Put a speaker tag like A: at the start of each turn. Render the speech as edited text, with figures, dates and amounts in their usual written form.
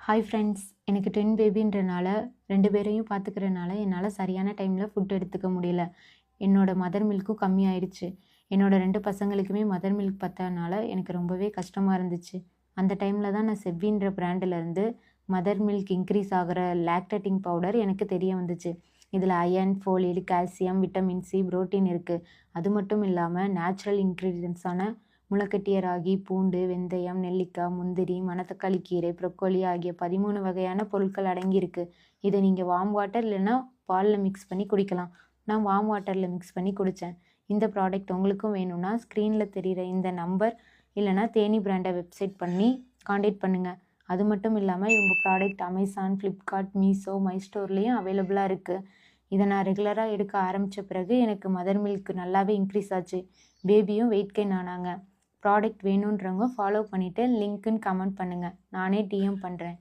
A: Hi friends, எனக்கு twin பேபின்றனால 2 பேரையும் பார்த்துக்கிறனால என்னால் சரியான டைமில் ஃபுட் எடுத்துக்க முடியல. என்னோடய மதர் மில்க்கும் கம்மியாயிடுச்சு. என்னோட 2 பசங்களுக்குமே மதர் மில்க் பத்தாதனால எனக்கு ரொம்பவே கஷ்டமாக இருந்துச்சு. அந்த டைமில் தான் நான் செவ்வின்ற பிராண்டிலேருந்து மதர் மில்க் இன்க்ரீஸ் ஆகிற லாக்டேட்டிங் பவுடர் எனக்கு தெரிய வந்துச்சு. இதில் iron, folate, calcium, vitamin C, protein இருக்குது. அது மட்டும் இல்லாமல் நேச்சுரல் இன்க்ரீடியன்ட்ஸான முளைக்கட்டிய ராகி, பூண்டு, வெந்தயம், நெல்லிக்காய், முந்திரி, மணத்தக்காளி கீரை, ப்ரொக்கோலி ஆகிய 13 வகையான பொருட்கள் அடங்கியிருக்கு. இதை நீங்கள் வார்ம் வாட்டர் இல்லைன்னா பாலில் மிக்ஸ் பண்ணி குடிக்கலாம். நான் வார்ம் வாட்டரில் மிக்ஸ் பண்ணி குடித்தேன். இந்த ப்ராடக்ட் உங்களுக்கும் வேணும்னா ஸ்க்ரீனில் தெரிகிற இந்த நம்பர் இல்லைனா தேனி பிராண்டை வெப்சைட் பண்ணி காண்டாக்ட் பண்ணுங்கள். அது மட்டும் இல்லாமல் இவங்க product Amazon, Flipkart, Meesho, my ஸ்டோர்லேயும் அவைலபிளாக இருக்குது. இதை நான் ரெகுலராக எடுக்க ஆரம்பித்த பிறகு எனக்கு மதர் மில்க் நல்லாவே இன்க்ரீஸ் ஆச்சு. பேபியும் வெயிட் கெயின் ஆனாங்க. ப்ராடக்ட் வேணுன்றவங்க ஃபாலோ பண்ணிவிட்டு லிங்க்குன்னு கமெண்ட் பண்ணுங்கள். நானே டிஎம் பண்ணுறேன்.